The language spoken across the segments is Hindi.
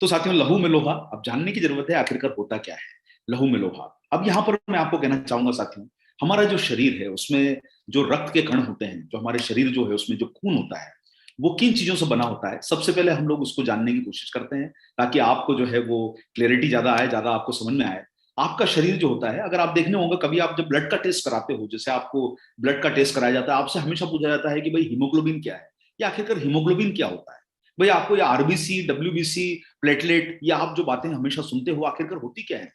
तो साथियों, लहू में लोहा, अब जानने की जरूरत है आखिरकार होता क्या है लहू में लोहा। अब यहाँ पर मैं आपको कहना चाहूंगा साथियों, हमारा जो शरीर है उसमें जो रक्त के कण होते हैं, जो हमारे शरीर जो है उसमें जो खून होता है, वो किन चीजों से बना होता है, सबसे पहले हम लोग उसको जानने की कोशिश करते हैं, ताकि आपको जो है वो क्लैरिटी ज्यादा आए, ज्यादा आपको समझ में आए। आपका शरीर जो होता है, अगर आप देखने होंगे कभी आप जब ब्लड का टेस्ट कराते हो, जैसे आपको ब्लड का टेस्ट कराया जाता है, आपसे हमेशा पूछा जाता है कि भाई हीमोग्लोबिन क्या है, या आखिरकार हीमोग्लोबिन क्या होता है। भाई आपको ये आरबीसी, डब्ल्यूबीसी, प्लेटलेट, या आप जो बातें हमेशा सुनते हो आखिरकार होती क्या है,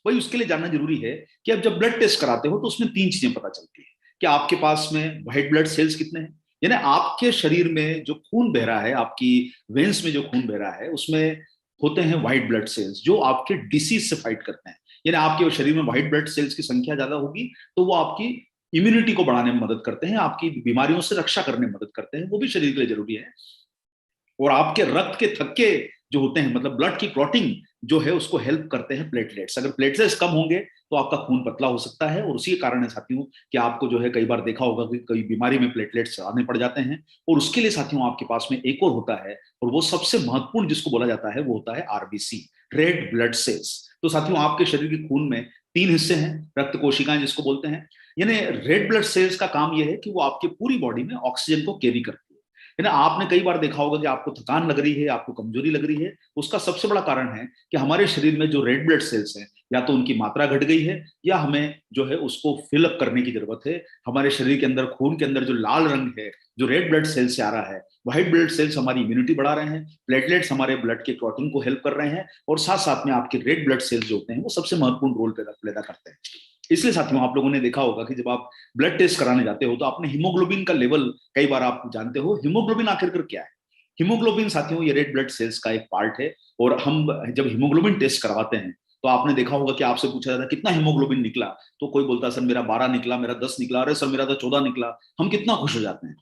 वही उसके लिए जानना जरूरी है कि आप जब ब्लड टेस्ट कराते हो तो उसमें तीन चीजें पता चलती है कि आपके पास में व्हाइट ब्लड सेल्स कितने हैं, यानी आपके शरीर में जो खून बह रहा है, आपकी वेन्स में जो खून बह रहा है उसमें होते हैं व्हाइट ब्लड सेल्स, जो आपके डिसीज से फाइट करते हैं। यानी आपके शरीर में व्हाइट ब्लड सेल्स की संख्या ज्यादा होगी तो वो आपकी इम्यूनिटी को बढ़ाने में मदद करते हैं, आपकी बीमारियों से रक्षा करने में मदद करते हैं, वो भी शरीर के लिए जरूरी है। और आपके रक्त के थक्के जो होते हैं, मतलब ब्लड की क्लॉटिंग जो है, उसको हेल्प करते हैं प्लेटलेट्स। अगर प्लेटलेट्स कम होंगे तो आपका खून पतला हो सकता है, और उसी के कारण है साथियों कि आपको जो है कई बार देखा होगा कि कई बीमारी में प्लेटलेट्स आने पड़ जाते हैं। और उसके लिए साथियों आपके पास में एक और होता है, और वो सबसे महत्वपूर्ण जिसको बोला जाता है वो होता है आरबीसी, रेड ब्लड सेल्स। तो साथियों, आपके शरीर के खून में तीन हिस्से हैं, रक्त कोशिकाएं जिसको बोलते हैं। यानी रेड ब्लड सेल्स का काम यह है कि वो आपके पूरी बॉडी में ऑक्सीजन को कैरी करती है ना। आपने कई बार देखा होगा कि आपको थकान लग रही है, आपको कमजोरी लग रही है, उसका सबसे बड़ा कारण है कि हमारे शरीर में जो रेड ब्लड सेल्स हैं, या तो उनकी मात्रा घट गई है, या हमें जो है उसको फिलअप करने की जरूरत है। हमारे शरीर के अंदर, खून के अंदर जो लाल रंग है, जो रेड ब्लड सेल्स से आ रहा है, व्हाइट ब्लड सेल्स हमारी इम्यूनिटी बढ़ा रहे हैं, प्लेटलेट्स हमारे ब्लड के क्लॉटिंग को हेल्प कर रहे हैं, और साथ साथ में आपके रेड ब्लड सेल्स जो होते हैं वो सबसे महत्वपूर्ण रोल पैदा करते हैं। इसलिए साथियों, आप लोगों ने देखा होगा कि जब आप ब्लड टेस्ट कराने जाते हो तो आपने हीमोग्लोबिन का लेवल, कई बार आप जानते हो हीमोग्लोबिन आखिरकार क्या है। हीमोग्लोबिन साथियों ये रेड ब्लड सेल्स का एक पार्ट है। और हम जब हीमोग्लोबिन टेस्ट करवाते हैं तो आपने देखा होगा कि आपसे पूछा जाता है कितना हीमोग्लोबिन निकला, तो कोई बोलता है सर मेरा 12 निकला, मेरा 10 निकला, अरे सर मेरा तो 14 निकला। हम कितना खुश हो जाते हैं।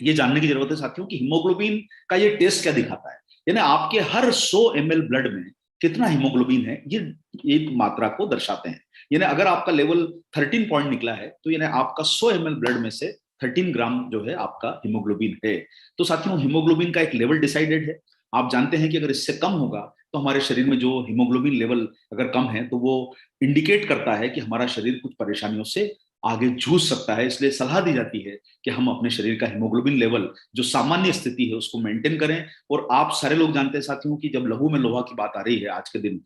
ये जानने की जरूरत है साथियों कि हीमोग्लोबिन का ये टेस्ट क्या दिखाता है। यानी आपके हर 100 ml ब्लड में कितना हीमोग्लोबिन है, ये एक मात्रा को दर्शाते हैं। यानी अगर आपका लेवल 13 पॉइंट निकला है तो यानी आपका 100 ml ब्लड में से 13 ग्राम जो है आपका हीमोग्लोबिन है। तो साथियों, हीमोग्लोबिन का एक लेवल डिसाइडेड है। आप जानते हैं कि अगर इससे कम होगा तो हमारे शरीर में जो हीमोग्लोबिन लेवल अगर कम है तो वो इंडिकेट करता है कि हमारा शरीर कुछ परेशानियों से आगे जूझ सकता है। इसलिए सलाह दी जाती है कि हम अपने शरीर का हीमोग्लोबिन लेवल जो सामान्य स्थिति है उसको मेंटेन करें। और आप सारे लोग जानते हैं साथियों कि जब लहू में लोहा की बात आ रही है आज के दिन,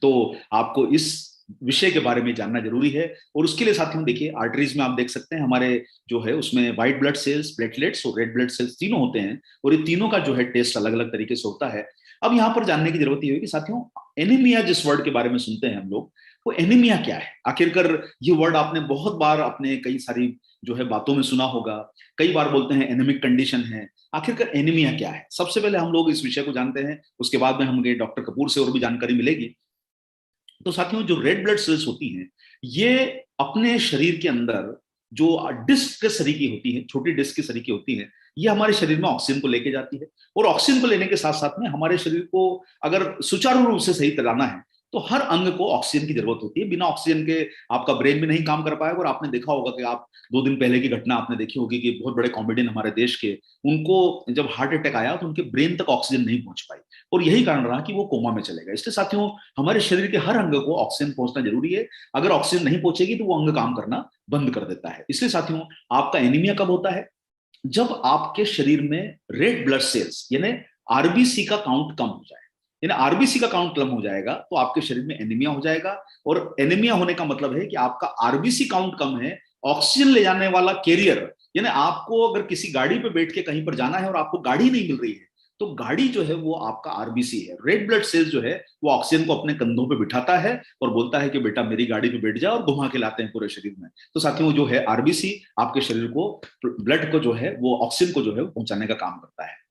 तो आपको इस विषय के बारे में जानना जरूरी है। और उसके लिए साथियों देखिए, आर्टरीज में आप देख सकते हैं हमारे जो है उसमें व्हाइट ब्लड सेल्स, प्लेटलेट्स और रेड ब्लड सेल्स तीनों होते हैं, और ये तीनों का जो है टेस्ट अलग अलग तरीके से होता है। अब यहाँ पर जानने की जरूरत ये है कि साथियों, एनीमिया जिस वर्ड के बारे में सुनते हैं हम लोग, वो एनीमिया क्या है आखिरकार। ये वर्ड आपने बहुत बार अपने कई सारी जो है बातों में सुना होगा। कई बार बोलते हैं एनीमिक कंडीशन है, आखिरकार एनीमिया क्या है। सबसे पहले हम लोग इस विषय को जानते हैं, उसके बाद में हमें डॉक्टर कपूर से और भी जानकारी मिलेगी। तो साथियों, जो रेड ब्लड सेल्स होती हैं, ये अपने शरीर के अंदर जो डिस्क के सरीकी होती है, छोटी डिस्क की सरीकी होती है, ये हमारे शरीर में ऑक्सीजन को लेके जाती है। और ऑक्सीजन को लेने के साथ साथ में हमारे शरीर को अगर सुचारू रूप से सही चलाना है तो हर अंग को ऑक्सीजन की जरूरत होती है। बिना ऑक्सीजन के आपका ब्रेन भी नहीं काम कर पाएगा। और आपने देखा होगा कि आप 2 दिन पहले की घटना आपने देखी होगी कि बहुत बड़े कॉमेडियन हमारे देश के, उनको जब हार्ट अटैक आया तो उनके ब्रेन तक ऑक्सीजन नहीं पहुंच पाई, और यही कारण रहा कि वो कोमा में चले गए। इसलिए साथियों, हमारे शरीर के हर अंग को ऑक्सीजन पहुंचना जरूरी है। अगर ऑक्सीजन नहीं पहुंचेगी तो वो अंग काम करना बंद कर देता है। इसलिए साथियों, आपका एनीमिया कब होता है? जब आपके शरीर में रेड ब्लड सेल्स यानी आरबीसी का काउंट कम हो जाए। यानी आरबीसी का काउंट कम हो जाएगा तो आपके शरीर में एनीमिया हो जाएगा। और एनीमिया होने का मतलब है कि आपका आरबीसी काउंट कम है, ऑक्सीजन ले जाने वाला कैरियर, यानी आपको अगर किसी गाड़ी पे बैठ के कहीं पर जाना है और आपको गाड़ी नहीं मिल रही है, तो गाड़ी जो है वो आपका आरबीसी है। रेड ब्लड सेल्स जो है वो ऑक्सीजन को अपने कंधों पे बिठाता है और बोलता है कि बेटा मेरी गाड़ी पे बैठ जा, और घुमा के लाते हैं पूरे शरीर में। तो साथियों, जो है आरबीसी आपके शरीर को, ब्लड को जो है वो ऑक्सीजन को जो है पहुंचाने का काम करता है।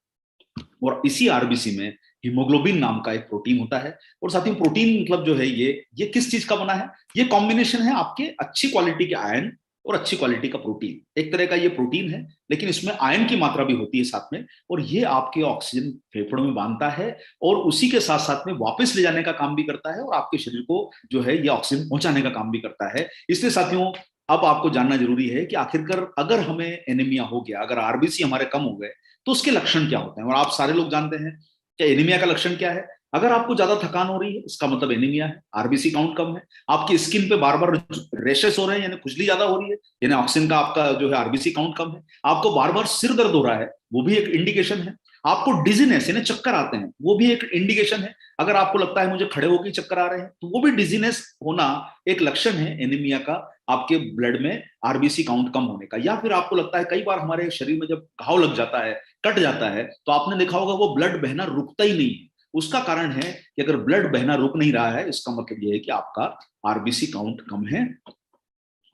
और इसी आरबीसी में हीमोग्लोबिन नाम का एक प्रोटीन होता है। और साथियों, प्रोटीन मतलब जो है ये किस चीज का बना है? ये कॉम्बिनेशन है आपके अच्छी क्वालिटी के आयन और अच्छी क्वालिटी का प्रोटीन। एक तरह का ये प्रोटीन है, लेकिन इसमें आयन की मात्रा भी होती है साथ में, और ये आपके ऑक्सीजन फेफड़ों में बांधता है, और उसी के साथ साथ में वापस ले जाने का काम भी करता है, और आपके शरीर को जो है ये ऑक्सीजन पहुंचाने का काम भी करता है। इसलिए साथियों, अब आपको जानना जरूरी है कि आखिरकार अगर हमें एनीमिया हो गया, अगर आरबीसी हमारे कम हो गए, तो उसके लक्षण क्या होते हैं। और आप सारे लोग जानते हैं क्या एनीमिया का लक्षण क्या है? अगर आपको ज्यादा थकान हो रही है इसका मतलब एनीमिया है, आरबीसी काउंट कम है। आपकी स्किन पे बार बार रेशेस हो रहे हैं यानी खुजली ज्यादा हो रही है, यानी ऑक्सीजन का आपका जो है आरबीसी काउंट कम है। आपको बार बार सिर दर्द हो रहा है, वो भी एक इंडिकेशन है। आपको डिजीनेस यानी चक्कर आते हैं, वो भी एक इंडिकेशन है। अगर आपको लगता है मुझे खड़े होकर चक्कर आ रहे हैं, तो वो भी डिजीनेस होना एक लक्षण है एनीमिया का, आपके ब्लड में आरबीसी काउंट कम होने का। या फिर आपको लगता है, कई बार हमारे शरीर में जब घाव लग जाता है, कट जाता है, तो आपने देखा होगा वो ब्लड बहना रुकता ही नहीं है। उसका कारण है कि अगर ब्लड बहना रुक नहीं रहा है, इसका मतलब यह है कि आपका आरबीसी काउंट कम है।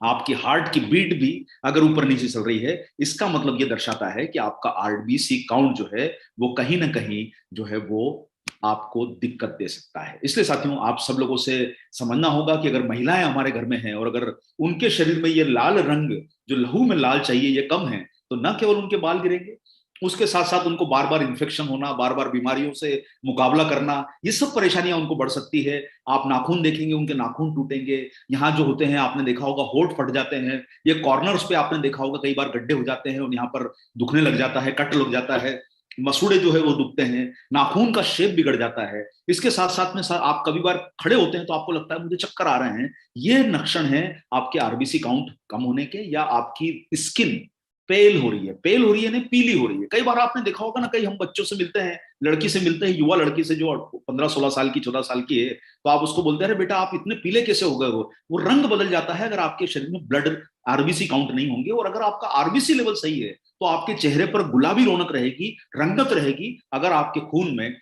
आपकी हार्ट की बीट भी अगर ऊपर नीचे चल रही है, इसका मतलब यह दर्शाता है कि आपका आरबीसी काउंट जो है वो कहीं ना कहीं जो है वो आपको दिक्कत दे सकता है। इसलिए साथियों, आप सब लोगों से समझना होगा कि अगर महिलाएं हमारे घर में हैं और अगर उनके शरीर में ये लाल रंग, जो लहू में लाल चाहिए, ये कम है, तो न केवल उनके बाल गिरेंगे, उसके साथ साथ उनको बार बार इन्फेक्शन होना, बार बार बीमारियों से मुकाबला करना, ये सब परेशानियां उनको बढ़ सकती है। आप नाखून देखेंगे, उनके नाखून टूटेंगे, यहाँ जो होते हैं आपने देखा होगा होंठ फट जाते हैं, ये कॉर्नर्स पे आपने देखा होगा कई बार गड्ढे हो जाते हैं और यहाँ पर दुखने लग जाता है, कट लग जाता है, मसूड़े जो है वो दुखते हैं, नाखून का शेप बिगड़ जाता है। इसके साथ साथ में आप कभी बार खड़े होते हैं तो आपको लगता है मुझे चक्कर आ रहे हैं, ये लक्षण है आपके आरबीसी काउंट कम होने के, या आपकी स्किन पेल हो रही है। पेल हो रही है ना, पीली हो रही है। कई बार आपने देखा होगा ना, कई हम बच्चों से मिलते हैं, लड़की से मिलते हैं, युवा लड़की से जो 15-16 साल की, 14 साल की है, तो आप उसको बोलते हैं अरे बेटा आप इतने पीले कैसे हो गए हो? वो रंग बदल जाता है अगर आपके शरीर में ब्लड आरबीसी काउंट नहीं होंगे। और अगर आपका आरबीसी लेवल सही है तो आपके चेहरे पर गुलाबी रौनक रहेगी, रंगत रहेगी। अगर आपके खून में,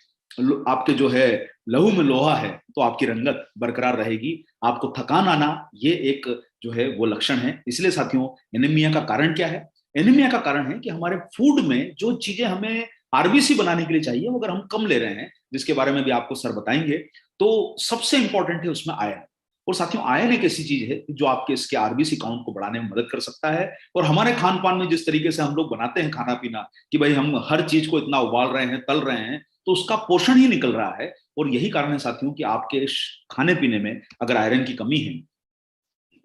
आपके जो है लहू में लोहा है, तो आपकी रंगत बरकरार रहेगी। आपको थकान आना, ये एक जो है वो लक्षण है। इसलिए साथियों, एनीमिया का कारण क्या है? एनीमिया का कारण है कि हमारे फूड में जो चीजें हमें आरबीसी बनाने के लिए चाहिए, वो अगर हम कम ले रहे हैं, जिसके बारे में भी आपको सर बताएंगे, तो सबसे इंपॉर्टेंट है उसमें आयरन। और साथियों, आयरन एक ऐसी चीज है जो आपके इसके आरबीसी काउंट को बढ़ाने में मदद कर सकता है। और हमारे खान पान में जिस तरीके से हम लोग बनाते हैं खाना पीना, कि भाई हम हर चीज को इतना उबाल रहे हैं, तल रहे हैं, तो उसका पोषण ही निकल रहा है। और यही कारण है साथियों कि आपके खाने पीने में अगर आयरन की कमी है,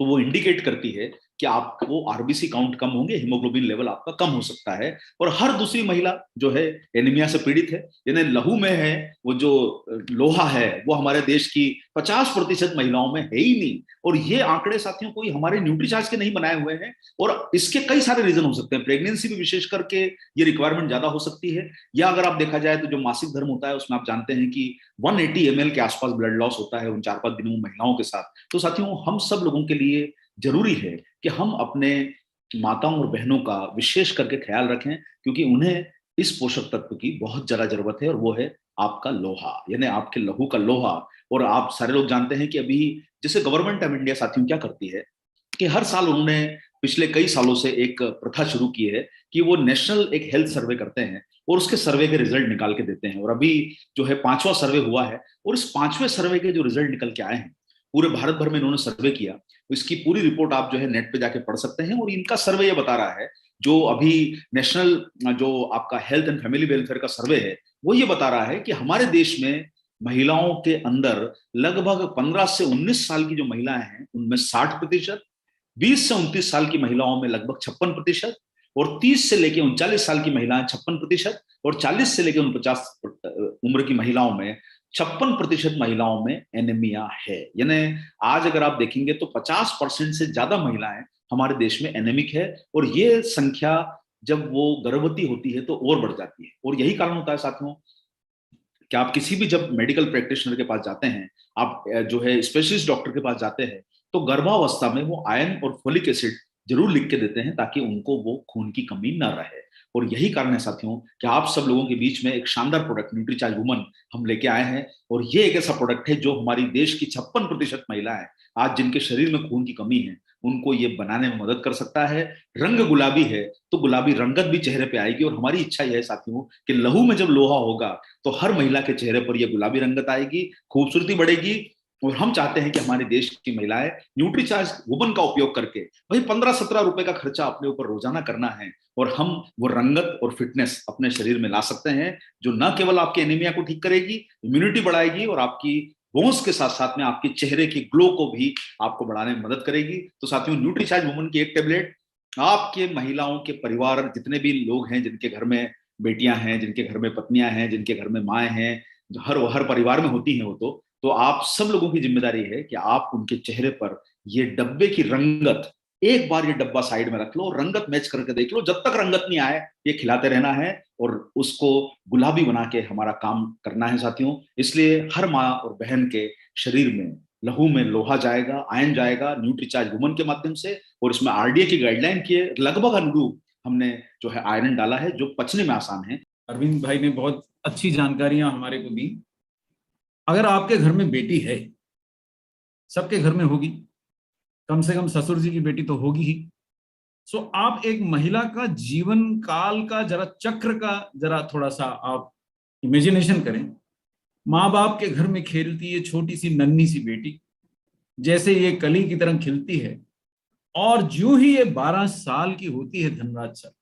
तो वो इंडिकेट करती है कि आपको आरबीसी काउंट कम होंगे, हीमोग्लोबिन लेवल आपका कम हो सकता है। और हर दूसरी महिला जो है एनीमिया से पीड़ित है, यानी लहू में है वो जो लोहा है, वो हमारे देश की 50% महिलाओं में है ही नहीं। और ये आंकड़े साथियों कोई हमारे न्यूट्रीचार्ज के नहीं बनाए हुए हैं, और इसके कई सारे रीजन हो सकते हैं। प्रेगनेंसी में विशेष करके ये रिक्वायरमेंट ज्यादा हो सकती है। या अगर आप देखा जाए तो जो मासिक धर्म होता है, उसमें आप जानते हैं कि 180 ml के आसपास ब्लड लॉस होता है उन 4-5 दिनों में महिलाओं के साथ। तो साथियों, हम सब लोगों के लिए जरूरी है कि हम अपने माताओं और बहनों का विशेष करके ख्याल रखें, क्योंकि उन्हें इस पोषक तत्व की बहुत ज्यादा जरूरत है, और वो है आपका लोहा, यानी आपके लहू का लोहा। और आप सारे लोग जानते हैं कि अभी जैसे गवर्नमेंट ऑफ इंडिया साथियों क्या करती है कि हर साल उन्होंने पिछले कई सालों से एक प्रथा शुरू की है कि वो नेशनल एक हेल्थ सर्वे करते हैं और उसके सर्वे के रिजल्ट निकाल के देते हैं। और अभी जो है 5वां सर्वे हुआ है, और इस 5वें सर्वे के जो रिजल्ट निकल के आए हैं, पूरे भारत भर में इन्होंने सर्वे किया, तो इसकी पूरी रिपोर्ट आप जो है नेट पे जाके पढ़ सकते हैं। और इनका सर्वे ये बता रहा है, जो अभी नेशनल जो आपका हेल्थ एंड फैमिली वेलफेयर का सर्वे है, वो ये बता रहा है कि हमारे देश में महिलाओं के अंदर लगभग 15 से 19 साल की जो महिलाएं हैं उनमें 60%, 20 से 29 साल की महिलाओं में लगभग 56%, और 30 से लेकर 39 साल की महिलाएं 56%, और 40 से लेकर 49 उम्र की महिलाओं में 56% महिलाओं में एनीमिया है। यानी आज अगर आप देखेंगे तो 50% से ज्यादा महिलाएं हमारे देश में एनेमिक है। और ये संख्या जब वो गर्भवती होती है तो और बढ़ जाती है। और यही कारण होता है साथियों कि आप किसी भी जब मेडिकल प्रैक्टिशनर के पास जाते हैं, आप जो है स्पेशलिस्ट डॉक्टर के पास जाते हैं, तो गर्भावस्था में वो आयरन और फोलिक एसिड जरूर लिख के देते हैं, ताकि उनको वो खून की कमी न रहे। और यही कारण है साथियों कि आप सब लोगों के बीच में एक शानदार प्रोडक्ट न्यूट्रीचार्ज वुमन हम लेके आए हैं। और ये एक ऐसा प्रोडक्ट है जो हमारी देश की 56% महिलाएं आज जिनके शरीर में खून की कमी है, उनको ये बनाने में मदद कर सकता है। रंग गुलाबी है तो गुलाबी रंगत भी चेहरे पे आएगी। और हमारी इच्छा यह है साथियों कि लहू में जब लोहा होगा तो हर महिला के चेहरे पर यह गुलाबी रंगत आएगी, खूबसूरती बढ़ेगी। और हम चाहते हैं कि हमारे देश की महिलाएं न्यूट्रीचार्ज वुमन का उपयोग करके भाई 15-17 रुपए का खर्चा अपने ऊपर रोजाना करना है, और हम वो रंगत और फिटनेस अपने शरीर में ला सकते हैं, जो न केवल आपके एनीमिया को ठीक करेगी, इम्यूनिटी बढ़ाएगी, और आपकी बोन्स के साथ साथ में आपके चेहरे की ग्लो को भी आपको बढ़ाने में मदद करेगी। तो साथियों, न्यूट्रीचार्ज वुमन की एक टेबलेट आपके महिलाओं के परिवार जितने भी लोग हैं जिनके घर में बेटियां हैं, जिनके घर में पत्नियां हैं, जिनके घर में माएँ हैं, जो हर परिवार में होती हैं वो तो आप सब लोगों की जिम्मेदारी है कि आप उनके चेहरे पर ये डब्बे की रंगत, एक बार ये डब्बा साइड में रख लो, रंगत मैच करके देख लो, जब तक रंगत नहीं आए ये खिलाते रहना है और उसको गुलाबी बना के हमारा काम करना है साथियों। इसलिए हर माँ और बहन के शरीर में, लहू में लोहा जाएगा, आयन जाएगा न्यूट्रीचार्ज वुमन के माध्यम से, और इसमें आरडीए की गाइडलाइन की लगभग अनुरूप हमने जो है आयरन डाला है जो पचने में आसान है। अरविंद भाई ने बहुत अच्छी जानकारियां हमारे को दी। अगर आपके घर में बेटी है, सबके घर में होगी, कम से कम ससुर जी की बेटी तो होगी ही। सो आप एक महिला का जीवन काल का जरा चक्र का जरा थोड़ा सा आप इमेजिनेशन करें। माँ बाप के घर में खेलती है छोटी सी नन्ही सी बेटी, जैसे ये कली की तरह खिलती है, और जो ही ये 12 साल की होती है धनराज सर,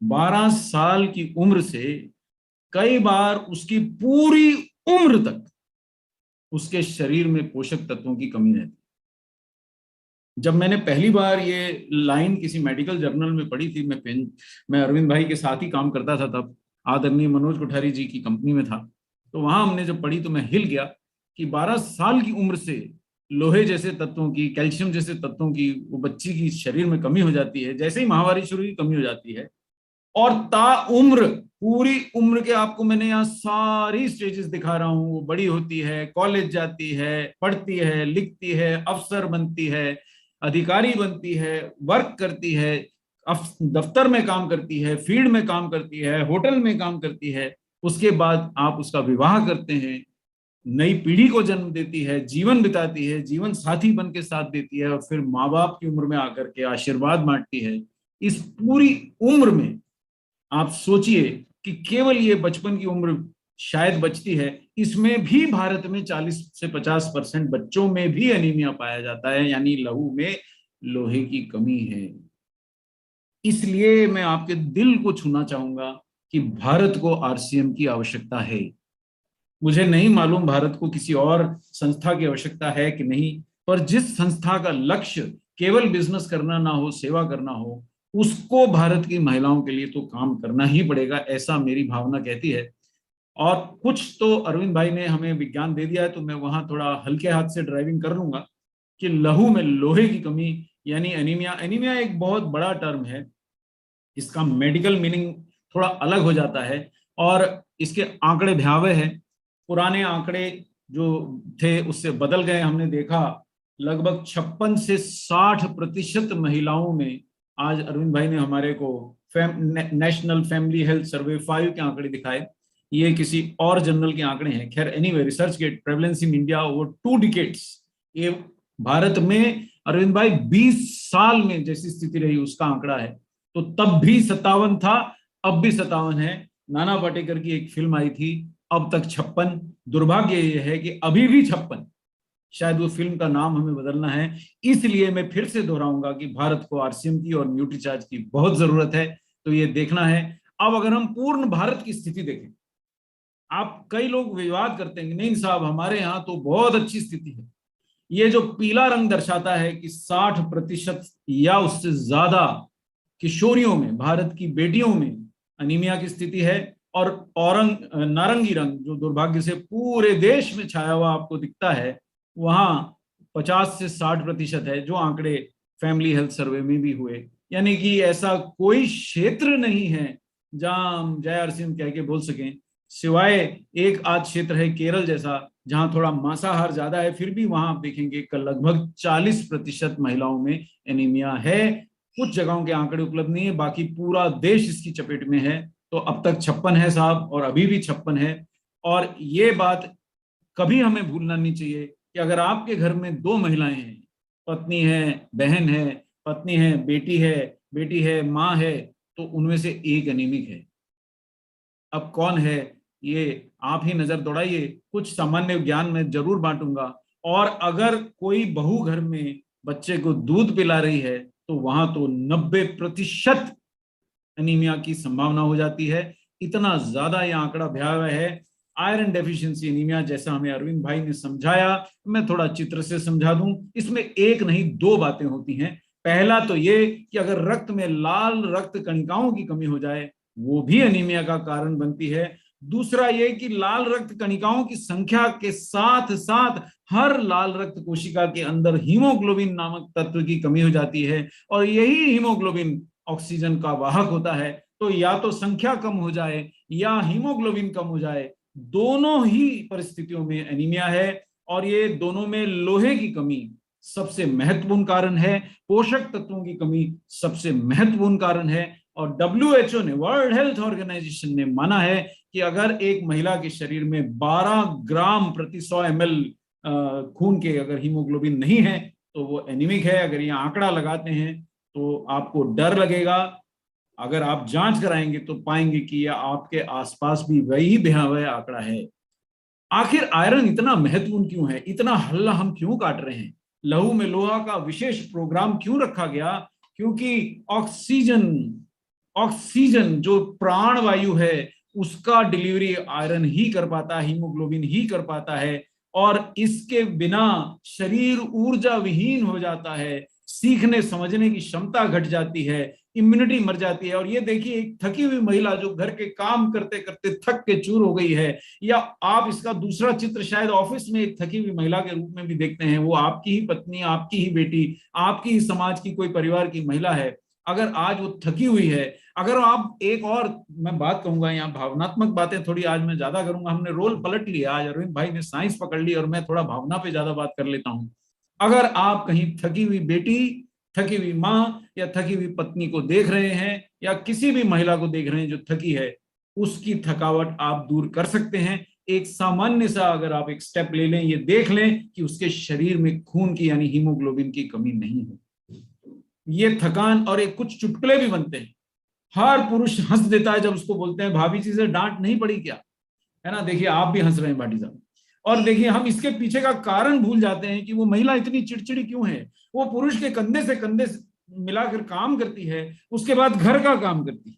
12 साल की उम्र से कई बार उसकी पूरी उम्र तक उसके शरीर में पोषक तत्वों की कमी रहती है। जब मैंने पहली बार ये लाइन किसी मेडिकल जर्नल में पढ़ी थी, मैं अरविंद भाई के साथ ही काम करता था तब, आदरणीय मनोज कोठारी जी की कंपनी में था, तो वहां हमने जब पढ़ी तो मैं हिल गया कि 12 साल की उम्र से लोहे जैसे तत्वों की, कैल्शियम जैसे तत्वों की वो बच्ची की शरीर में कमी हो जाती है। जैसे ही माहवारी शुरू की कमी हो जाती है, और ताउम्र पूरी उम्र के आपको मैंने यहाँ सारी स्टेजेस दिखा रहा हूँ। वो बड़ी होती है, कॉलेज जाती है, पढ़ती है, लिखती है, अफसर बनती है, अधिकारी बनती है, वर्क करती है, दफ्तर में काम करती है, फील्ड में काम करती है, होटल में काम करती है। उसके बाद आप उसका विवाह करते हैं, नई पीढ़ी को जन्म देती है, जीवन बिताती है, जीवन साथी बन के साथ देती है, और फिर माँ बाप की उम्र में आकर के आशीर्वाद बांटती है। इस पूरी उम्र में आप सोचिए कि केवल ये बचपन की उम्र शायद बचती है, इसमें भी भारत में 40 से 50% बच्चों में भी एनीमिया पाया जाता है, यानी लहू में लोहे की कमी है। इसलिए मैं आपके दिल को छूना चाहूंगा कि भारत को आरसीएम की आवश्यकता है। मुझे नहीं मालूम भारत को किसी और संस्था की आवश्यकता है कि नहीं, पर जिस संस्था का लक्ष्य केवल बिजनेस करना ना हो, सेवा करना हो, उसको भारत की महिलाओं के लिए तो काम करना ही पड़ेगा, ऐसा मेरी भावना कहती है। और कुछ तो अरविंद भाई ने हमें विज्ञान दे दिया है, तो मैं वहां थोड़ा हल्के हाथ से ड्राइविंग कर लूंगा कि लहू में लोहे की कमी यानी एनीमिया। एनीमिया एक बहुत बड़ा टर्म है, इसका मेडिकल मीनिंग थोड़ा अलग हो जाता है, और इसके आंकड़े भयावह हैं। पुराने आंकड़े जो थे उससे बदल गए। हमने देखा लगभग 56 से 60% महिलाओं में, आज अरविंद भाई ने हमारे को नेशनल फैमिली हेल्थ सर्वे 5 के आंकड़े दिखाए, ये किसी और जर्नल के आंकड़े हैं। खैर anyway, research gate prevalence in India over 2 decades, ये भारत में अरविंद भाई 20 साल में जैसी स्थिति रही उसका आंकड़ा है। तो तब भी 57 था, अब भी 57 है। नाना पाटेकर की एक फिल्म आई थी, अब तक 56। दुर्भाग्य यह है कि अभी भी 56, शायद वो फिल्म का नाम हमें बदलना है। इसलिए मैं फिर से दोहराऊंगा कि भारत को आरसीएम की और न्यूट्रीचार्ज की बहुत जरूरत है, तो ये देखना है। अब अगर हम पूर्ण भारत की स्थिति देखें, आप कई लोग विवाद करते हैं कि नहीं साहब हमारे यहाँ तो बहुत अच्छी स्थिति है। ये जो पीला रंग दर्शाता है कि 60% या उससे ज्यादा किशोरियों में, भारत की बेटियों में अनीमिया की स्थिति है, और नारंगी रंग जो दुर्भाग्य से पूरे देश में छाया हुआ आपको दिखता है, वहां 50 से 60% है, जो आंकड़े फैमिली हेल्थ सर्वे में भी हुए। यानी कि ऐसा कोई क्षेत्र नहीं है जहां हम जय आरसीएम कह के बोल सकें, सिवाय एक आध क्षेत्र है केरल जैसा, जहां थोड़ा मांसाहार ज्यादा है, फिर भी वहां आप देखेंगे कि लगभग 40% महिलाओं में एनीमिया है। कुछ जगहों के आंकड़े उपलब्ध नहीं है, बाकी पूरा देश इसकी चपेट में है। तो अब तक 56 है साहब, और अभी भी 56 है। और ये बात कभी हमें भूलना नहीं चाहिए कि अगर आपके घर में 2 महिलाएं हैं, पत्नी है, बहन है, पत्नी है, बेटी है, माँ है, तो उनमें से एक एनीमिक है। अब कौन है ये आप ही नजर दौड़ाइए। कुछ सामान्य ज्ञान मैं जरूर बांटूंगा। और अगर कोई बहू घर में बच्चे को दूध पिला रही है, तो वहां तो 90% एनीमिया की संभावना हो जाती है। इतना ज्यादा यह आंकड़ा भयावह है। आयरन डेफिशिएंसी एनीमिया, जैसा हमें अरविंद भाई ने समझाया, मैं थोड़ा चित्र से समझा दूं। इसमें एक नहीं 2 बातें होती हैं। पहला तो ये कि अगर रक्त में लाल रक्त कणिकाओं की कमी हो जाए, वो भी एनीमिया का कारण बनती है। दूसरा ये कि लाल रक्त कणिकाओं की संख्या के साथ साथ हर लाल रक्त कोशिका के अंदर हीमोग्लोबिन नामक तत्व की कमी हो जाती है, और यही हीमोग्लोबिन ऑक्सीजन का वाहक होता है। तो या तो संख्या कम हो जाए या हीमोग्लोबिन कम हो जाए, दोनों ही परिस्थितियों में एनीमिया है। और ये दोनों में लोहे की कमी सबसे महत्वपूर्ण कारण है, पोषक तत्वों की कमी सबसे महत्वपूर्ण कारण है। और WHO ने, वर्ल्ड हेल्थ ऑर्गेनाइजेशन ने माना है कि अगर एक महिला के शरीर में 12 ग्राम प्रति 100 ml खून के अगर हीमोग्लोबिन नहीं है तो वो एनीमिक है। अगर ये आंकड़ा लगाते हैं तो आपको डर लगेगा। अगर आप जांच कराएंगे तो पाएंगे कि यह आपके आसपास भी वही भयावह आंकड़ा है। आखिर आयरन इतना महत्वपूर्ण क्यों है? इतना हल्ला हम क्यों काट रहे हैं? लहू में लोहा का विशेष प्रोग्राम क्यों रखा गया? क्योंकि ऑक्सीजन ऑक्सीजन जो प्राण वायु है उसका डिलीवरी आयरन ही कर पाता है, हीमोग्लोबिन ही कर पाता है। और इसके बिना शरीर ऊर्जा विहीन हो जाता है, सीखने समझने की क्षमता घट जाती है, इम्यूनिटी मर जाती है। और ये देखिए, एक थकी हुई महिला जो घर के काम करते करते थक के चूर हो गई है, या आप इसका दूसरा चित्र शायद ऑफिस में एक थकी हुई महिला के रूप में भी देखते हैं, वो आपकी ही पत्नी, आपकी ही बेटी, आपकी ही समाज की कोई परिवार की महिला है। अगर आज वो थकी हुई है, अगर आप एक और मैं बात कहूंगा, यहाँ भावनात्मक बातें थोड़ी आज मैं ज्यादा करूंगा, हमने रोल पलट लिया, आज अरविंद भाई ने साइंस पकड़ ली और मैं थोड़ा भावना पे ज्यादा बात कर लेता हूं। अगर आप कहीं थकी हुई बेटी, थकी हुई माँ या थकी हुई पत्नी को देख रहे हैं, या किसी भी महिला को देख रहे हैं जो थकी है, उसकी थकावट आप दूर कर सकते हैं। एक सामान्य सा अगर आप एक स्टेप ले लें, ये देख लें कि उसके शरीर में खून की यानी हीमोग्लोबिन की कमी नहीं है। ये थकान, और एक कुछ चुटकुले भी बनते हैं। हर पुरुष हंस देता है जब उसको बोलते हैं भाभी जी से डांट नहीं पड़ी क्या, है ना? देखिए आप भी हंस रहे हैं भाटी साहब। और देखिए हम इसके पीछे का कारण भूल जाते हैं कि वो महिला इतनी चिड़चिड़ी क्यों है। वो पुरुष के कंधे से कंधे मिलाकर काम करती है, उसके बाद घर का काम करती है,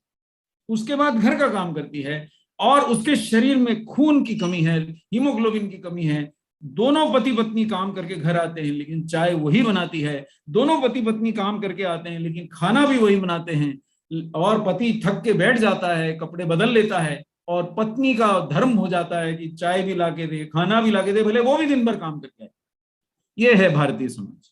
उसके बाद घर का काम करती है, और उसके शरीर में खून की कमी है, हीमोग्लोबिन की कमी है। दोनों पति पत्नी काम करके घर आते हैं लेकिन चाय वही बनाती है, दोनों पति पत्नी काम करके आते हैं लेकिन खाना भी वही बनाते हैं। और पति थक के बैठ जाता है, कपड़े बदल लेता है, और पत्नी का धर्म हो जाता है कि चाय भी लाके दे, खाना भी लाके दे, भले वो भी दिन भर काम करके आए। ये है भारतीय समाज।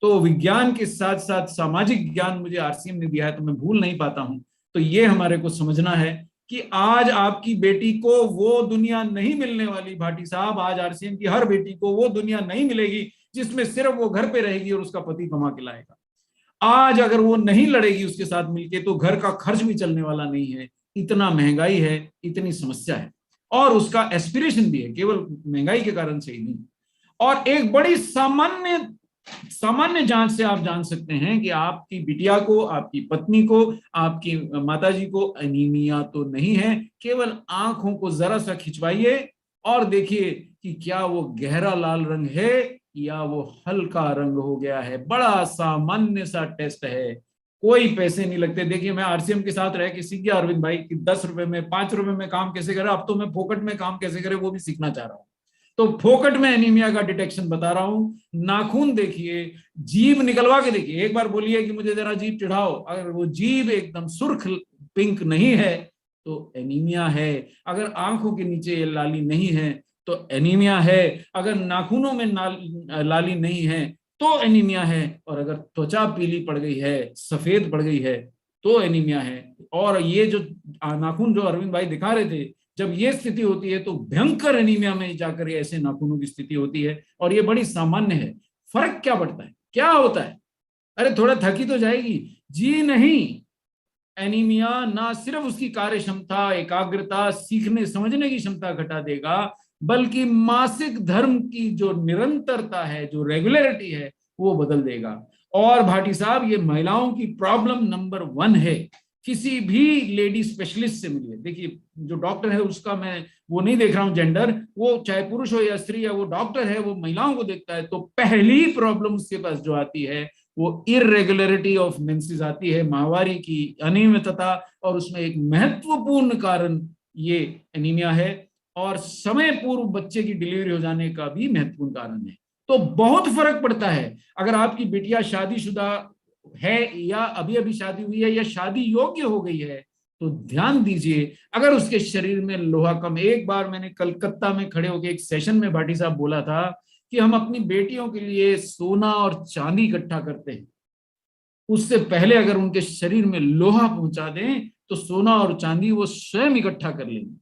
तो विज्ञान के साथ साथ सामाजिक ज्ञान मुझे आरसीएम ने दिया है तो मैं भूल नहीं पाता हूं। तो ये हमारे को समझना है कि आज आपकी बेटी को वो दुनिया नहीं मिलने वाली भाटी साहब, आज आरसीएम की हर बेटी को वो दुनिया नहीं मिलेगी जिसमें सिर्फ वो घर पे रहेगी और उसका पति कमा के लाएगा। आज अगर वो नहीं लड़ेगी उसके साथ मिलके तो घर का खर्च भी चलने वाला नहीं है। इतना महंगाई है, इतनी समस्या है, और उसका एस्पिरेशन भी है, केवल महंगाई के कारण से ही नहीं। और एक बड़ी सामान्य जांच से आप जान सकते हैं कि आपकी बिटिया को, आपकी पत्नी को, आपकी माताजी को एनीमिया तो नहीं है। केवल आंखों को जरा सा खिंचवाइए और देखिए कि क्या वो गहरा लाल रंग है या वो हल्का रंग हो गया है। बड़ा सामान्य सा टेस्ट है, कोई पैसे नहीं लगते। देखिए मैं आरसीएम के साथ रह के सीख गया अरविंद भाई कि 10 रुपए में, 5 रुपए में काम कैसे करे। अब तो मैं फोकट में काम कैसे करे वो भी सीखना चाह रहा हूँ। तो फोकट में एनीमिया का डिटेक्शन बता रहा हूं। नाखून देखिए, जीभ निकलवा के देखिए, एक बार बोलिए कि मुझे जरा जीभ चिढ़ाओ, अगर वो जीभ एकदम सुर्ख पिंक नहीं है तो एनीमिया है। अगर आंखों के नीचे लाली नहीं है तो एनीमिया है। अगर नाखूनों में लाली नहीं है तो एनीमिया है। और अगर त्वचा पीली पड़ गई है, सफेद पड़ गई है, तो एनीमिया है। और ये जो नाखून जो अरविंद भाई दिखा रहे थे, जब ये स्थिति होती है तो भयंकर एनीमिया में जाकर ऐसे नाखूनों की स्थिति होती है। और ये बड़ी सामान्य है। फर्क क्या पड़ता है, क्या होता है? अरे थोड़ा थकी तो जाएगी जी नहीं। एनीमिया ना सिर्फ उसकी कार्य क्षमता, एकाग्रता, सीखने समझने की क्षमता घटा देगा, बल्कि मासिक धर्म की जो निरंतरता है, जो रेगुलरिटी है, वो बदल देगा। और भाटी साहब ये महिलाओं की प्रॉब्लम नंबर 1 है। किसी भी लेडी स्पेशलिस्ट से मिलिए, देखिए जो डॉक्टर है उसका मैं वो नहीं देख रहा हूं जेंडर, वो चाहे पुरुष हो या स्त्री है, वो डॉक्टर है, वो महिलाओं को देखता है। तो पहली प्रॉब्लम उसके पास जो आती है वो इरेगुलरिटी ऑफ मेंसेस आती है, माहवारी की अनियमितता। और उसमें एक महत्वपूर्ण कारण ये एनीमिया है। और समय पूर्व बच्चे की डिलीवरी हो जाने का भी महत्वपूर्ण कारण है। तो बहुत फर्क पड़ता है अगर आपकी बिटिया शादीशुदा है या अभी अभी शादी हुई है या शादी योग्य हो गई है, तो ध्यान दीजिए, अगर उसके शरीर में लोहा कम, एक बार मैंने कलकत्ता में खड़े होकर एक सेशन में भाटी साहब बोला था कि हम अपनी बेटियों के लिए सोना और चांदी इकट्ठा करते हैं, उससे पहले अगर उनके शरीर में लोहा पहुंचा दें तो सोना और चांदी वो स्वयं इकट्ठा कर लेंगे।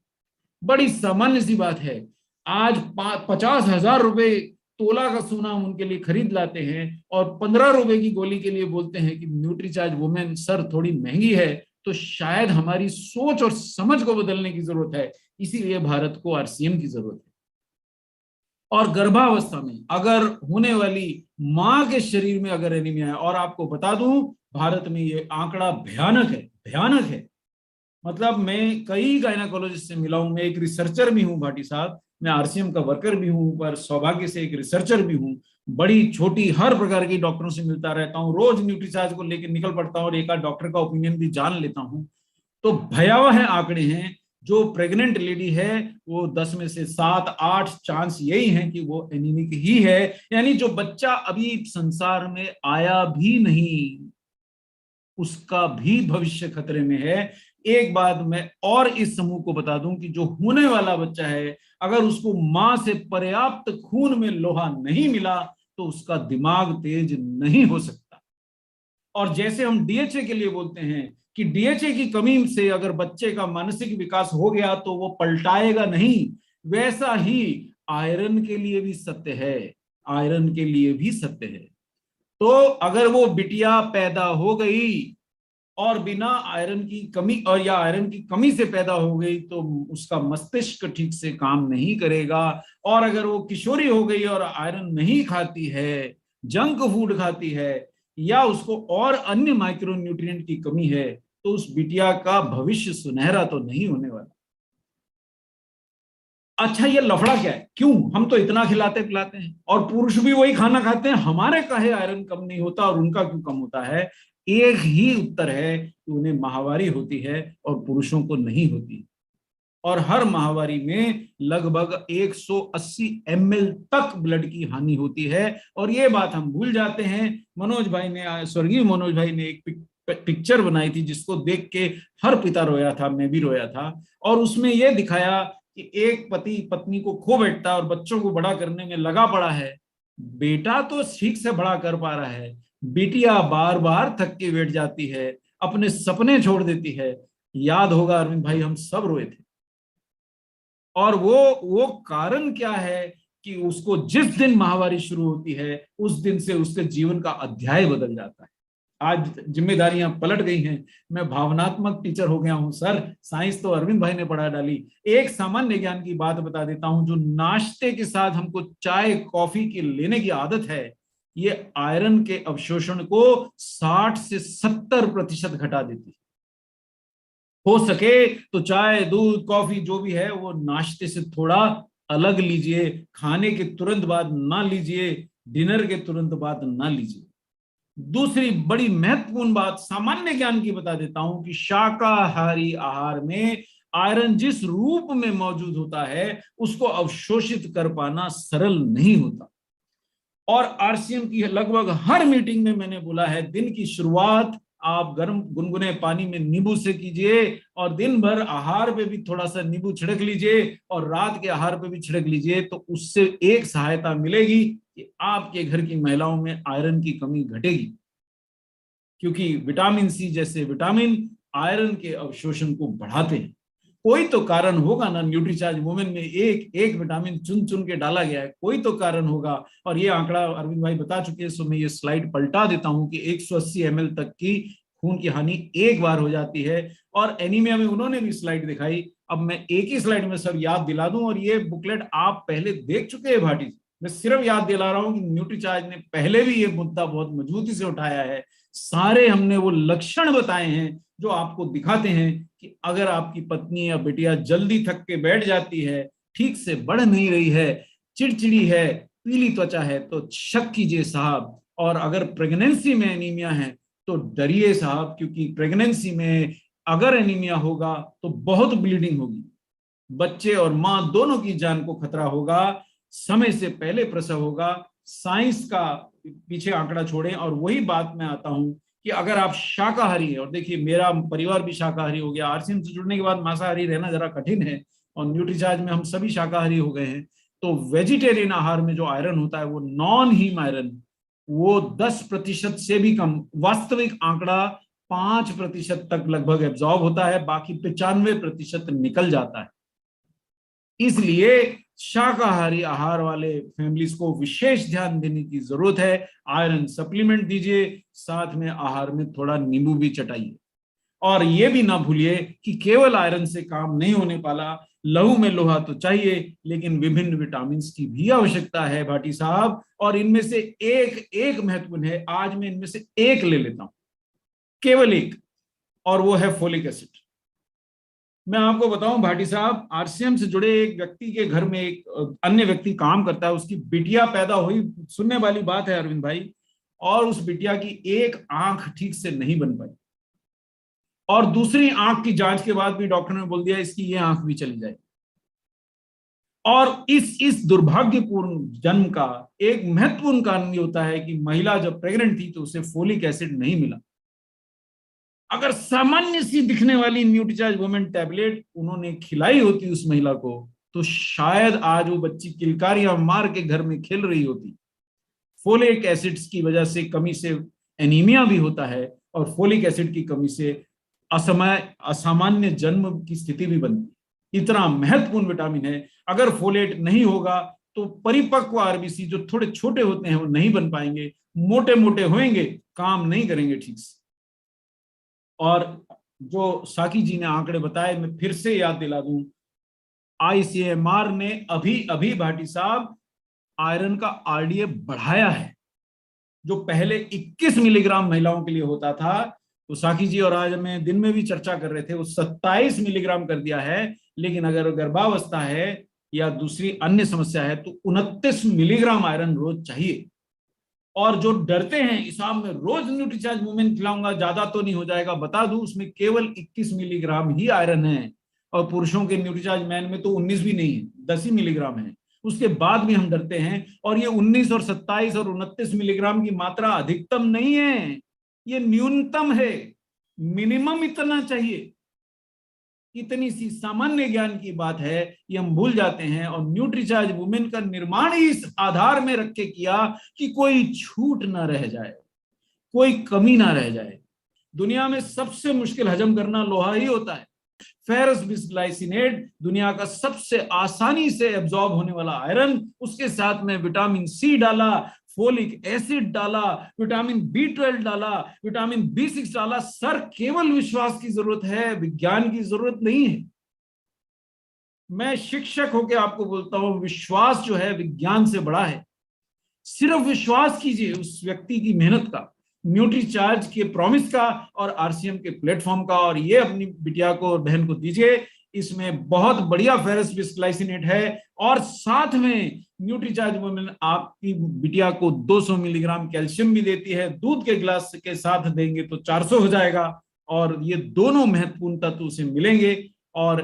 बड़ी सामान्य सी बात है। आज 50,000 रुपए तोला का सोना हम उनके लिए खरीद लाते हैं और 15 रुपए की गोली के लिए बोलते हैं कि न्यूट्रीचार्ज वुमेन सर थोड़ी महंगी है। तो शायद हमारी सोच और समझ को बदलने की जरूरत है, इसीलिए भारत को आरसीएम की जरूरत है। और गर्भावस्था में अगर होने वाली मां के शरीर में अगर एनीमिया है, और आपको बता दूं भारत में ये आंकड़ा भयानक है, भयानक है। मतलब मैं कई गायनाकोलॉजिस्ट से मिला हूं, मैं एक रिसर्चर भी हूं भाटी साहब, मैं आरसीएम का वर्कर भी हूं, पर सौभाग्य से एक रिसर्चर भी हूं। बड़ी छोटी हर प्रकार की डॉक्टरों से मिलता रहता हूं, रोज न्यूट्रीचार्ज को लेकर निकल पड़ता हूं और एक आध डॉक्टर का ओपिनियन भी जान लेता हूं। तो भयावह आंकड़े हैं। जो प्रेग्नेंट लेडी है वो 10 में से 7-8 चांस यही है कि वो एनीमिक ही है, यानी जो बच्चा अभी संसार में आया भी नहीं उसका भी भविष्य खतरे में है। एक बात मैं और इस समूह को बता दूं कि जो होने वाला बच्चा है, अगर उसको मां से पर्याप्त खून में लोहा नहीं मिला तो उसका दिमाग तेज नहीं हो सकता। और जैसे हम डीएचए के लिए बोलते हैं कि डीएचए की कमी से अगर बच्चे का मानसिक विकास हो गया तो वो पलटाएगा नहीं, वैसा ही आयरन के लिए भी सत्य है, आयरन के लिए भी सत्य है। तो अगर वो बिटिया पैदा हो गई और बिना आयरन की कमी और या आयरन की कमी से पैदा हो गई तो उसका मस्तिष्क ठीक से काम नहीं करेगा। और अगर वो किशोरी हो गई और आयरन नहीं खाती है, जंक फूड खाती है, या उसको और अन्य माइक्रो न्यूट्रिएंट की कमी है, तो उस बिटिया का भविष्य सुनहरा तो नहीं होने वाला। अच्छा, ये लफड़ा क्या है? क्यों हम तो इतना खिलाते पिलाते हैं और पुरुष भी वही खाना खाते हैं, हमारे काहे आयरन कम नहीं होता और उनका क्यों कम होता है? एक ही उत्तर है कि उन्हें माहवारी होती है और पुरुषों को नहीं होती। और हर माहवारी में लगभग 180 ml तक ब्लड की हानि होती है। और ये बात हम भूल जाते हैं। मनोज भाई ने, स्वर्गीय मनोज भाई ने एक पिक्चर बनाई थी जिसको देख के हर पिता रोया था, मैं भी रोया था। और उसमें यह दिखाया कि एक पति पत्नी को खो बैठता और बच्चों को बड़ा करने में लगा पड़ा है। बेटा तो ठीक से बड़ा कर पा रहा है, बेटियां बार बार थक के बैठ जाती है, अपने सपने छोड़ देती है। याद होगा अरविंद भाई, हम सब रोए थे। और वो कारण क्या है कि उसको जिस दिन माहवारी शुरू होती है उस दिन से उसके जीवन का अध्याय बदल जाता है। आज जिम्मेदारियां पलट गई हैं, मैं भावनात्मक टीचर हो गया हूं सर, साइंस तो अरविंद भाई ने पढ़ा डाली। एक सामान्य ज्ञान की बात बता देता हूं, जो नाश्ते के साथ हमको चाय कॉफी की लेने की आदत है, ये आयरन के अवशोषण को 60 से 70% घटा देती है। हो सके तो चाय दूध कॉफी जो भी है वो नाश्ते से थोड़ा अलग लीजिए, खाने के तुरंत बाद ना लीजिए, डिनर के तुरंत बाद ना लीजिए। दूसरी बड़ी महत्वपूर्ण बात सामान्य ज्ञान की बता देता हूं कि शाकाहारी आहार में आयरन जिस रूप में मौजूद होता है उसको अवशोषित कर पाना सरल नहीं होता। और आरसीएम की लगभग हर मीटिंग में मैंने बोला है, दिन की शुरुआत आप गर्म गुनगुने पानी में नींबू से कीजिए और दिन भर आहार पे भी थोड़ा सा नींबू छिड़क लीजिए और रात के आहार पे भी छिड़क लीजिए, तो उससे एक सहायता मिलेगी कि आपके घर की महिलाओं में आयरन की कमी घटेगी। क्योंकि विटामिन सी जैसे विटामिन आयरन के अवशोषण को बढ़ाते हैं। कोई तो कारण होगा ना, न्यूट्रीचार्ज वुमेन में एक एक विटामिन चुन चुन के डाला गया है, कोई तो कारण होगा। और ये आंकड़ा अरविंद भाई बता चुके हैं, सो मैं ये स्लाइड पलटा देता हूं कि 180 ml तक की खून की हानि एक बार हो जाती है। और एनीमिया में उन्होंने भी स्लाइड दिखाई, अब मैं एक ही स्लाइड में सब याद दिला दूं। और ये बुकलेट आप पहले देख चुके हैं भाटी, मैं सिर्फ याद दिला रहा हूं कि न्यूट्रीचार्ज ने पहले भी ये मुद्दा बहुत मजबूती से उठाया है। सारे हमने वो लक्षण बताए हैं जो आपको दिखाते हैं कि अगर आपकी पत्नी या बेटिया जल्दी थक के बैठ जाती है, ठीक से बढ़ नहीं रही है, चिड़चिड़ी है, पीली त्वचा है, तो शक कीजिए साहब। और अगर प्रेगनेंसी में एनीमिया है तो डरिए साहब, क्योंकि प्रेगनेंसी में अगर एनीमिया होगा तो बहुत ब्लीडिंग होगी, बच्चे और मां दोनों की जान को खतरा होगा, समय से पहले प्रसव होगा। साइंस का पीछे आंकड़ा छोड़ें। और वही बात मैं आता हूं कि अगर आप शाकाहारी हैं, और देखिए मेरा परिवार भी शाकाहारी हो गया, आरसीएम से जुड़ने के बाद मांसाहारी रहना जरा कठिन है, और न्यूट्रीचार्ज में हम सभी शाकाहारी हो गए हैं, तो वेजिटेरियन आहार में जो आयरन होता है वो नॉन हीम आयरन, वो 10% से भी कम, वास्तविक आंकड़ा 5% तक लगभग एब्जॉर्ब होता है, बाकी 95% निकल जाता है। इसलिए शाकाहारी आहार वाले फैमिलीज को विशेष ध्यान देने की जरूरत है। आयरन सप्लीमेंट दीजिए, साथ में आहार में थोड़ा नींबू भी चटाइए, और ये भी ना भूलिए कि केवल आयरन से काम नहीं होने वाला, लहू में लोहा तो चाहिए, लेकिन विभिन्न विटामिन की भी आवश्यकता है भाटी साहब, और इनमें से एक एक महत्वपूर्ण है। आज मैं इनमें से एक ले लेता हूं, केवल एक, और वो है फोलिक एसिड। मैं आपको बताऊं भाटी साहब, आरसीएम से जुड़े एक व्यक्ति के घर में एक अन्य व्यक्ति काम करता है, उसकी बिटिया पैदा हुई, सुनने वाली बात है अरविंद भाई, और उस बिटिया की एक आंख ठीक से नहीं बन पाई, और दूसरी आंख की जांच के बाद भी डॉक्टर ने बोल दिया इसकी ये आंख भी चली जाएगी। और इस दुर्भाग्यपूर्ण जन्म का एक महत्वपूर्ण कारण ये होता है कि महिला जब प्रेग्नेंट थी तो उसे फोलिक एसिड नहीं मिला। अगर सामान्य सी दिखने वाली न्यूट्रीचार्ज वुमेन टैबलेट उन्होंने खिलाई होती उस महिला को, तो शायद आज वो बच्ची किलकारियां मार के घर में खेल रही होती। फोलिक एसिड्स की वजह से कमी से एनीमिया भी होता है, और फोलिक एसिड की कमी से असामान्य जन्म की स्थिति भी बनती। इतना महत्वपूर्ण विटामिन है। अगर फोलेट नहीं होगा तो परिपक्व आरबीसी जो थोड़े छोटे होते हैं वो नहीं बन पाएंगे, मोटे मोटे होंगे, काम नहीं करेंगे ठीक से। और जो साकी जी ने आंकड़े बताए, मैं फिर से याद दिला दूं, आईसीएमआर ने अभी अभी भाटी साहब आयरन का आरडीए बढ़ाया है। जो पहले 21 मिलीग्राम महिलाओं के लिए होता था, तो साकी जी और आज मैं दिन में भी चर्चा कर रहे थे, वो 27 मिलीग्राम कर दिया है। लेकिन अगर गर्भावस्था है या दूसरी अन्य समस्या है तो 29 मिलीग्राम आयरन रोज चाहिए। और जो डरते हैं हिसाब में रोज न्यूट्रीचार्ज वुमेन खिलाऊंगा ज्यादा तो नहीं हो जाएगा, बता दूं उसमें केवल 21 मिलीग्राम ही आयरन है, और पुरुषों के न्यूट्रीचार्ज मैन में तो 19 भी नहीं है, 10 ही मिलीग्राम है। उसके बाद भी हम डरते हैं, और ये 19 और 27 और 29 मिलीग्राम की मात्रा अधिकतम नहीं है, ये न्यूनतम है। मिनिमम इतना चाहिए, इतनी सी सामान्य ज्ञान की बात है, ये हम भूल जाते हैं। और न्यूट्रीचार्ज वुमेन का निर्माण ही इस आधार में रख के किया कि कोई छूट ना रह जाए, कोई कमी ना रह जाए। दुनिया में सबसे मुश्किल हजम करना लोहा ही होता है। फेरस बिस्ग्लाइसिनेट दुनिया का सबसे आसानी से एब्जॉर्ब होने वाला आयरन, उसके साथ में विटामिन सी डाला, फोलिक एसिड डाला, विटामिन B12 डाला, विटामिन B6 डाला। सर केवल विश्वास की जरूरत है, विज्ञान की जरूरत नहीं है। मैं शिक्षक होकर आपको बोलता हूं, विश्वास जो है विज्ञान से बड़ा है। सिर्फ विश्वास कीजिए उस व्यक्ति की मेहनत का, न्यूट्रीचार्ज के प्रॉमिस का और आरसीएम के प्लेटफॉर्म का, और ये अपनी बिटिया को और बहन को दीजिए। इसमें बहुत बढ़िया फेरस बिस्ग्लाइसिनेट है, और साथ में न्यूट्रीचार्ज वुमेन आपकी बिटिया को 200 मिलीग्राम कैल्शियम भी देती है। दूध के गिलास के साथ देंगे तो 400 हो जाएगा, और ये दोनों महत्वपूर्ण तत्व उसे मिलेंगे। और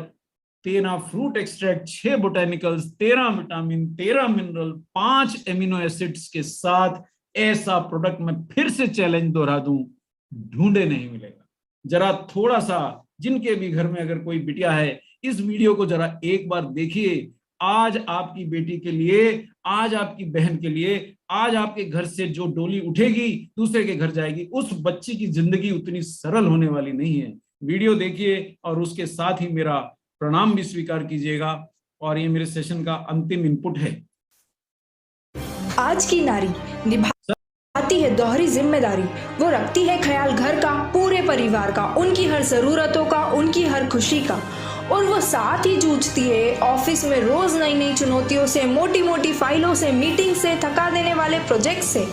13 fruit extract, 6 botanicals, 13 vitamin, 13 mineral, 5 amino acids के साथ ऐसा प्रोडक्ट मैं फिर से चैलेंज दोहरा दूं, ढूंढे नहीं मिलेगा। जरा थोड़ा सा, जिनके भी घर में अगर कोई बिटिया है, इस वीडियो को जरा एक बार देखिए। आज आपकी बेटी के लिए, आज आपकी बहन के लिए, आज आपके घर से जो डोली उठेगी दूसरे के घर जाएगी, उस बच्ची की जिंदगी उतनी सरल होने वाली नहीं है। वीडियो देखिए, और उसके साथ ही मेरा प्रणाम भी स्वीकार कीजिएगा। और ये मेरे सेशन का अंतिम इनपुट है। आज की नारी निभाती है दोहरी जिम्मेदारी। वो रखती है ख्याल घर का, पूरे परिवार का, उनकी हर जरूरतों का, उनकी हर खुशी का। और वो साथ ही जूझती है ऑफिस में रोज नई नई चुनौतियों से, मोटी मोटी फाइलों से, मीटिंग से, थका देने वाले प्रोजेक्ट से।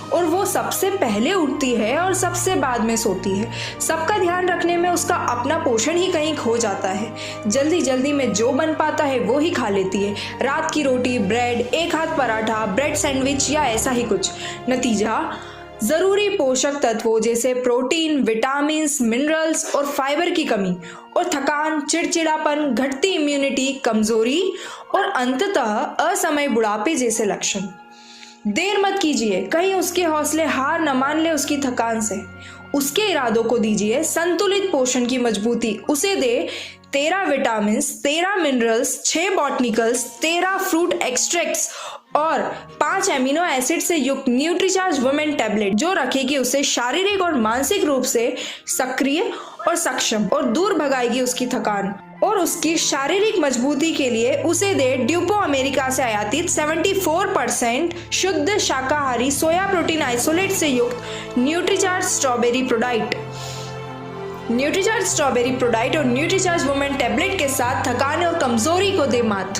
और वो सबसे पहले उठती है और सबसे बाद में सोती है। सबका ध्यान रखने में उसका अपना पोषण ही कहीं खो जाता है। जल्दी जल्दी में जो बन पाता है वो ही खा लेती है। रात की रोटी, ब्रेड, एक हाथ पराठा, ब्रेड सैंडविच या ऐसा ही कुछ। नतीजा, जरूरी पोषक तत्वों जैसे प्रोटीन, विटामिन्स, मिनरल्स और फाइबर की कमी, और थकान, चिड़चिड़ापन, घटती इम्यूनिटी, कमजोरी और अंततः असमय बुढ़ापे जैसे लक्षण। देर मत कीजिए, कहीं उसके हौसले हार न मान ले उसकी थकान से। उसके इरादों को दीजिए संतुलित पोषण की मजबूती। उसे दे 13 विटामिन, 13 मिनरल्स, 6 बॉटनिकल्स, 13 फ्रूट एक्सट्रैक्ट्स और 5 एमिनो एसिड से युक्त न्यूट्रीचार्ज वुमेन टैबलेट, जो रखेगी उसे शारीरिक और मानसिक रूप से सक्रिय और सक्षम और दूर भगाएगी उसकी थकान। और उसकी शारीरिक मजबूती के लिए उसे दे ड्यूपो अमेरिका से आयातित 74% शुद्ध शाकाहारी सोया प्रोटीन आइसोलेट से युक्त Nutricharge strawberry ProDiet. Nutricharge strawberry ProDiet और न्यूट्रीचार्ज वुमेन टैबलेट के साथ थकान और कमजोरी को दे मात।